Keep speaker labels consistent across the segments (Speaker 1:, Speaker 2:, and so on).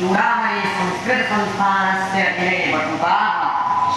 Speaker 1: चूड़ामणि संस्कृत संस्थानस्य बटुकाः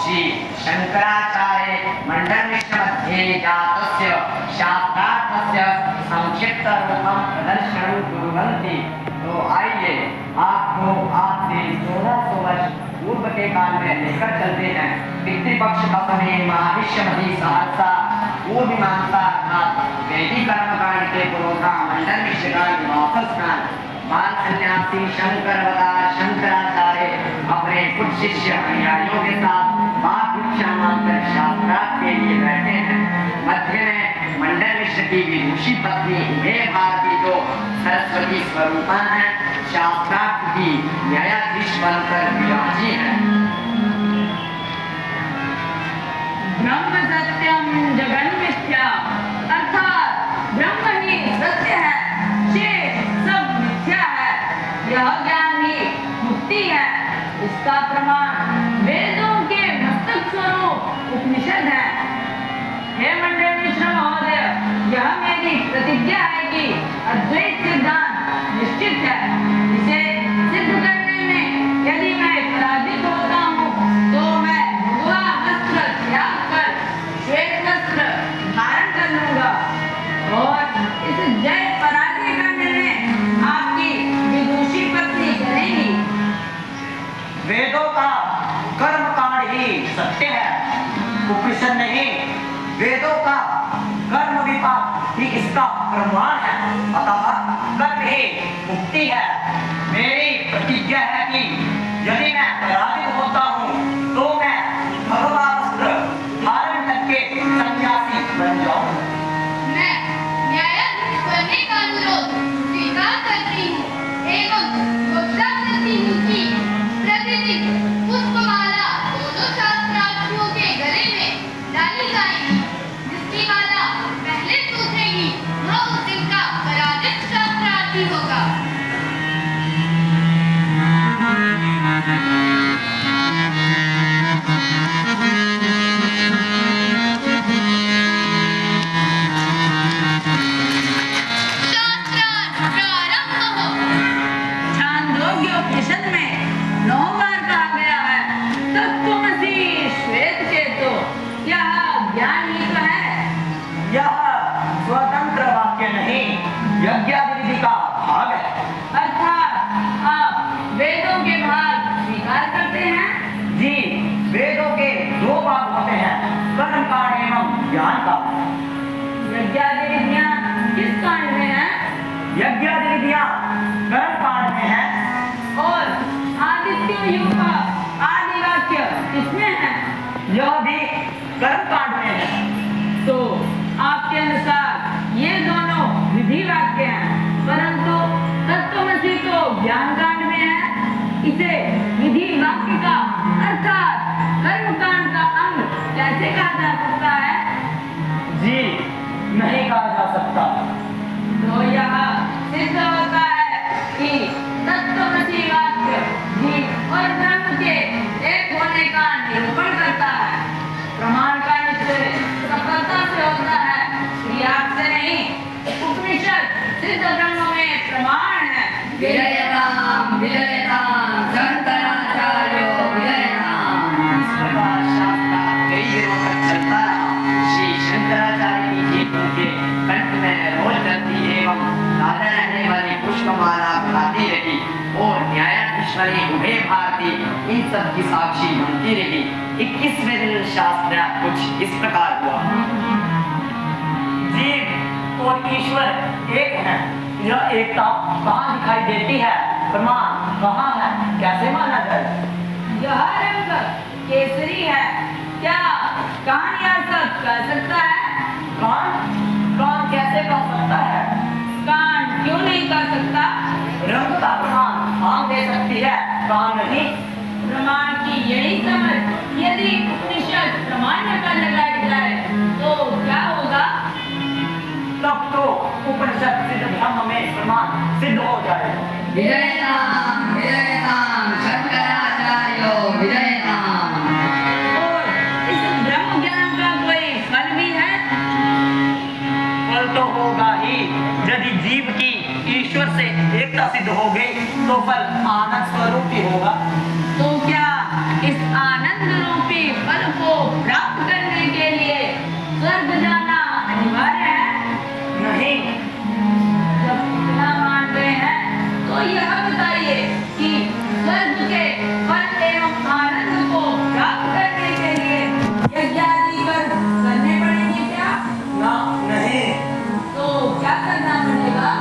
Speaker 1: श्री शंकराचार्य मंडलमिश्रमध्ये जातस्य शास्त्रार्थस्य संक्षिप्त रूपं प्रदर्शनं कुर्वन्ति। तो आइए आपको आज से 1400 वर्ष पूर्व के काल में लेकर चलते हैं। पितृपक्ष का समय महाविश्वमधी सहस्रा पूर्व मीमांसा अर्थात वैदिक कर्मकांड के पुरोधा मंडल मिश्र का निवास स्थान बाल सन्यासी शंकरवतार शंकराचार्य अपने कुछ शिष्य अनुयायियों के साथ मां भिक्षा मांगकर शास्त्रार्थ के लिए बैठे हैं। मध्य में मंडल मिश्र की विदुषी पत्नी उभय भारती जो सरस्वती स्वरूपा है शास्त्रार्थ की न्यायाधीश बनकर विराजी है।
Speaker 2: ब्रह्म सत्यम जगन मिथ्या अर्थात ब्रह्म ही सत्य है, शेष सब मिथ्या है। यह ज्ञान ही मुक्ति है। इसका प्रमाण वेदों के मस्तक स्वरूप उपनिषद है। हे मंडल मिश्र महोदय, यह मेरी प्रतिज्ञा है कि अद्वैत सिद्धांत निश्चित है। इसे सिद्ध करने में यदि मैं पराजित होता हूँ तो मैं भगवा वस्त्र त्याग कर श्वेत वस्त्र धारण कर लूंगा और इस जय पराजय का निर्णय आपकी विदुषी पत्नी करेगी।
Speaker 3: वेदों का कर्मकांड ही सत्य है, उपनिषद नहीं। वेदों का कर्म विपाक ही इसका प्रमाण है, अतः कर्म ही मुक्ति है। मेरी प्रतिज्ञा है कि यदि मैं पराजित होता हूँ तो मैं भगवा वस्त्र धारण करके सन्यासी बन जाऊँ।
Speaker 4: मैं न्यायाधीश बनने का अनुरोध स्वीकार करती हूँ एवं घोषणा करती हूँ कि प्रतिदिन पुष्पमाला दोनों शास्त्रार्थियों के गले में डाली जाएगी। जिसकी माला पहले टूटेगी वह उस दिन का पराजित शास्त्रार्थी होगा। शास्त्रार्थ प्रारंभ हो।
Speaker 2: छांदोग्य उपनिषद में 9 बार कहा गया है तत्त्वमसि श्वेत केतो। यह ज्ञान ही तो है।
Speaker 3: यह स्वतंत्र वाक्य नहीं, यज्ञादि विधि का भाग है।
Speaker 2: अर्थात आप वेदों के भाग स्वीकार करते हैं।
Speaker 3: जी, वेदों के 2 भाग होते हैं, कर्म कांड एवं ज्ञान का।
Speaker 2: यज्ञादि विधियां किस कांड में है?
Speaker 3: यज्ञादि विधियां कर्म कांड में है
Speaker 2: और आदित्य युग का आदि वाक्य किसमें है?
Speaker 3: यह भी कर्म कांड में है।
Speaker 2: तो आपके अनुसार ये दोनों विधि वाक्य हैं, परंतु तत्त्वमसि तो ज्ञान कांड में है। इसे विधि वाक्य का अर्थात कर्म कांड का अंग कैसे कहा जा सकता है?
Speaker 3: जी, नहीं कहा जा सकता।
Speaker 2: तो यह सिद्ध होता है कि तत्त्वमसि वाक्य जीव और ब्रह्म के एक होने का निरूपण करता है। प्रमाण का निश्चय सफलता से होता है, क्रियार्थ से नहीं। उपनिषद सिद्ध ब्रह्म में प्रमाण है।
Speaker 1: विजयताम विजयताम शंकराचार्यो विजयताम। इस प्रकार शास्त्रार्थ कई दिनों तक चलता रहा। श्री शंकराचार्य की जीवों के कंठ में रोल करती एवं ताजा रहने वाली पुष्पमाला बनाती रही और न्यायाधीश बनी उभय भारती इन सब की साक्षी बनती रही। 21वें दिन शास्त्र कुछ इस प्रकार हुआ।
Speaker 3: जीव और ईश्वर एक है, यह एकता कहाँ दिखाई देती है? प्रमाण कहाँ है? कैसे माना जाए?
Speaker 2: यह रंग केसरी है। क्या कान यह सब कह सकता है?
Speaker 3: कान? कान कैसे कह सकता है?
Speaker 2: कान क्यों नहीं कह सकता?
Speaker 3: रंग का प्रमाण भाग दे सकती है, कहा नहीं?
Speaker 2: प्रमाण की यही समझ यदि उपनिषद प्रमाण पर लगाई जाए तो क्या होगा?
Speaker 3: तब तो उपनिषद सिद्ध ब्रह्म में प्रमाण सिद्ध हो जाएगा।
Speaker 1: विजयताम विजयताम शंकराचार्यो विजयताम।
Speaker 2: और इस ब्रह्म ज्ञान का कोई फल भी है?
Speaker 3: फल तो होगा ही। यदि जीव की ईश्वर से एकता सिद्ध हो गई तो फल आनंद स्वरूप ही होगा।
Speaker 2: तो क्या इस आनंद रूपी फल को प्राप्त करने के लिए स्वर्ग जाना अनिवार्य है?
Speaker 3: नहीं।
Speaker 2: जब इतना मान रहे हैं तो यह बताइए कि स्वर्ग के फल एवं आनंद को प्राप्त करने के लिए यज्ञ आदि कर्म करने पड़ेंगे क्या?
Speaker 3: ना, नहीं।
Speaker 2: तो क्या करना पड़ेगा?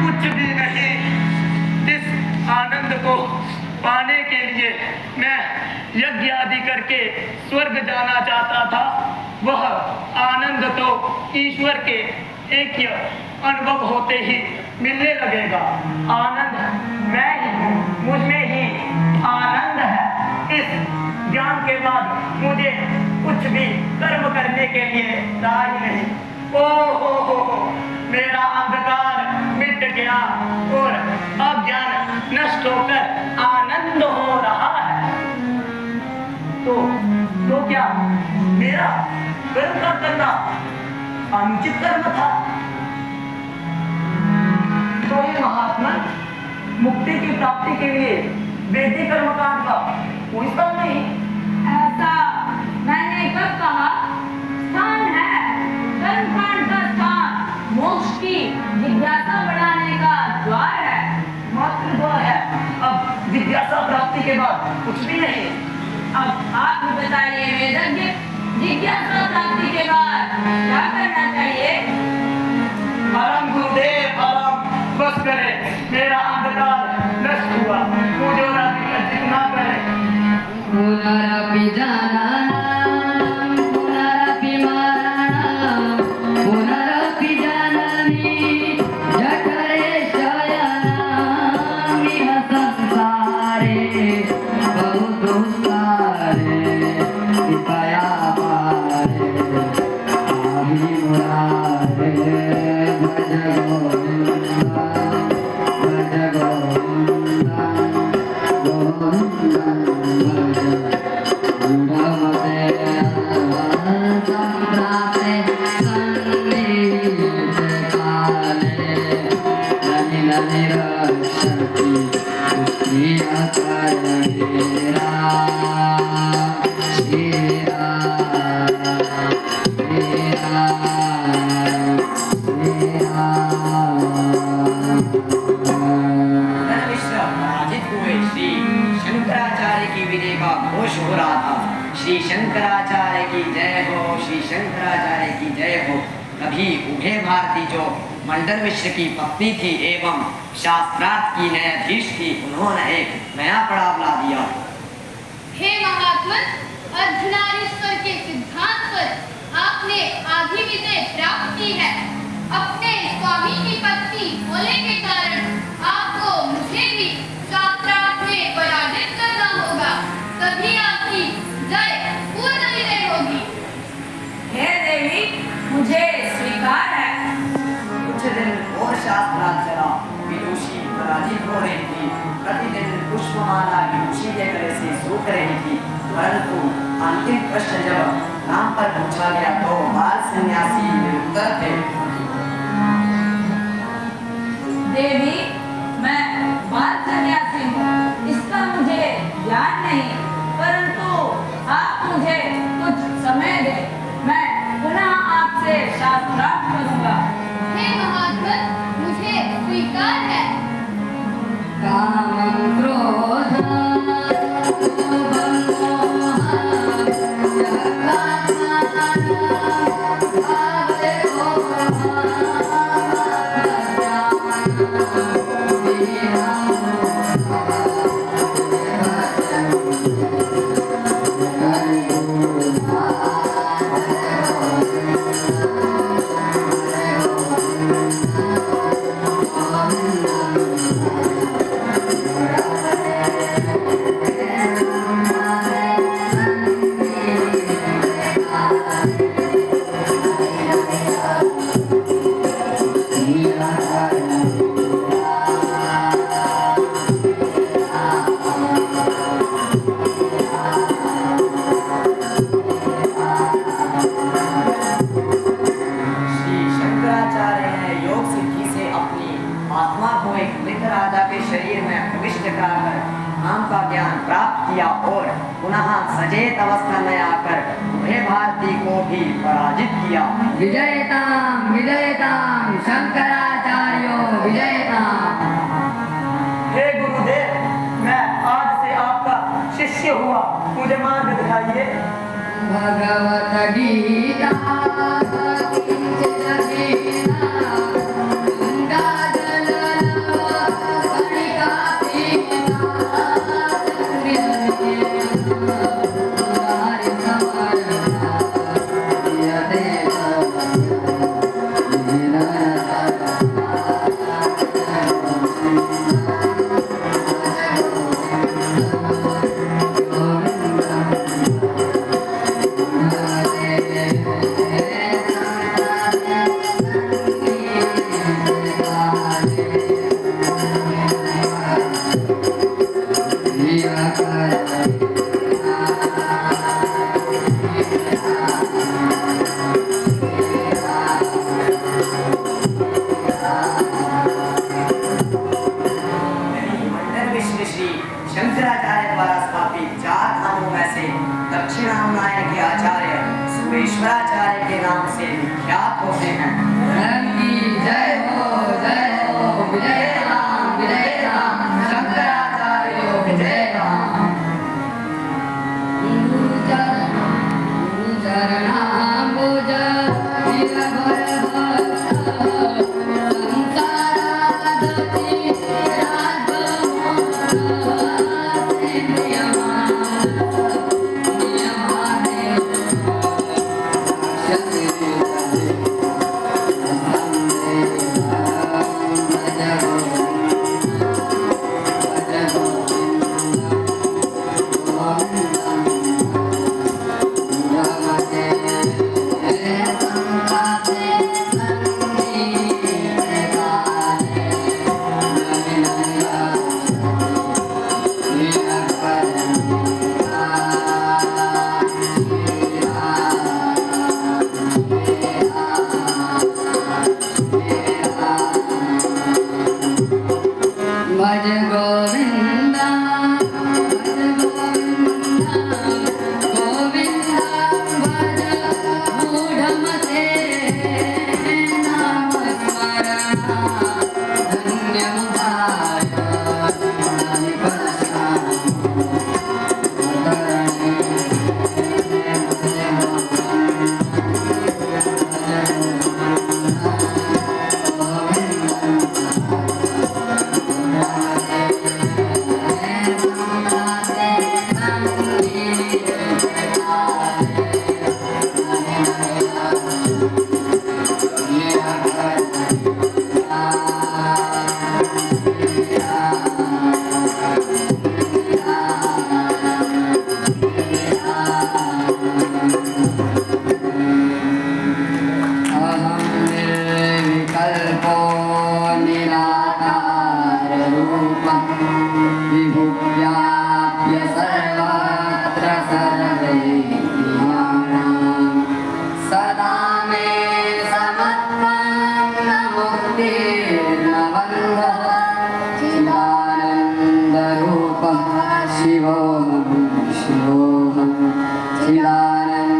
Speaker 3: कुछ भी नहीं। इस आनंद को पाने के लिए मैं यज्ञ आदि करके स्वर्ग जाना चाहता था। वह आनंद तो ईश्वर के ऐक्य अनुभव होते ही मिलने लगेगा। आनंद मैं ही हूँ, मुझ में ही आनंद है। इस ज्ञान के बाद मुझे कुछ भी कर्म करने के लिए दाय नहीं। ओहो, मेरा अंधकार मिट गया और अज्ञान नष्ट होकर आनंद हो रहा है। तो क्या मेरा कर्म का करना अनुचित कर्म था? तो ये महात्मा मुक्ति की प्राप्ति के लिए वैदिक कर्मकांड का कोई स्थान नहीं।
Speaker 2: ऐसा मैंने कब कहा? स्थान है, कर्मकांड का स्थान मोक्ष की जिज्ञासा बढ़ाने का द्वार है,
Speaker 3: मात्र द्वार है। अब जिज्ञासा प्राप्ति के बाद कुछ भी नहीं।
Speaker 2: अब आप ही बताइए वेदज्ञ, जिज्ञासा प्राप्ति के बाद क्या करना चाहिए?
Speaker 3: परम गुरुदेव परम, बस करे, मेरा अंधकार नष्ट हुआ। मुझे और अभी का जितना करे।
Speaker 1: पुनरपि जननं पुनरपि मरणं पुनरपि जननी जठरे शयनं इह संसारे बहु दुस्सारे कृपया पारे पाहि मुरारे भज गोविंदा भज गोविंदा गोविंदा हो रहा था। श्री शंकराचार्य की जय हो, श्री शंकराचार्य की जय हो। तभी उभय भारती जो मंडन मिश्र की पत्नी थी एवं शास्त्रार्थ की न्यायाधीश थी, उन्होंने एक नया पड़ाव ला दिया।
Speaker 4: हे महात्मन, अर्धनारीश्वर के सिद्धांत पर आपने आधी विजय प्राप्त की है। अपने स्वामी की पत्नी होने के कारण आपको मुझे भी शास्त्रार्थ में पराजित करना होगा, तभी आपकी जय पूर्ण विजय होगी।
Speaker 2: हे देवी, मुझे स्वीकार है।
Speaker 1: कुछ दिन और शास्त्रार्थ चला। विदुषी पराजित हो रही थी। प्रतिदिन पुष्पमाला विदुषी के गले से सूख रही थी। परंतु अंतिम प्रश्न जब नाम पर पूछा गया तो बाल सन्यासी निरुत्तर थे।
Speaker 2: देवी, मैं बाल सन्यासी हूँ, इसका मुझे ज्ञान नहीं, परंतु आप मुझे कुछ समय दे, मैं पुनः आपसे शास्त्रार्थ करूँगा।
Speaker 4: हे महात्मन, मुझे स्वीकार है।
Speaker 2: काम क्रोध
Speaker 1: नाम का ज्ञान प्राप्त किया और पुनः सचेत अवस्था में आकर उभय भारती को भी पराजित किया।
Speaker 2: विजयताम विजयताम शंकराचार्यो विजयताम।
Speaker 3: हे गुरुदेव, मैं आज से आपका शिष्य हुआ, मुझे मार्ग दिखाइए।
Speaker 2: भगवत गीता
Speaker 1: शंकराचार्य द्वारा स्थापित 4 धामों में से दक्षिणामनायन के आचार्य सुरेश्वराचार्य के नाम से विख्यात होते हैं।
Speaker 2: जय हो विजय राम शंकराचार्य विजय राम। चरणाम्बुज विभुव्याप्य सर्वत्र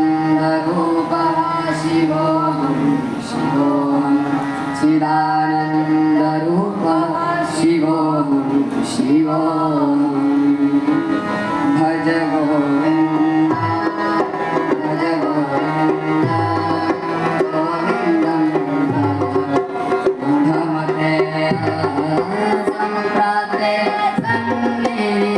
Speaker 5: चिदानन्दरूपः शिवोऽहं शिवोऽहं चिदानन्दरूपः शिवोऽहं शिवोऽहं भज गोविन्द भज गोविन्द गोविन्दं बुधमते सम्प्राप्ते सन्निधि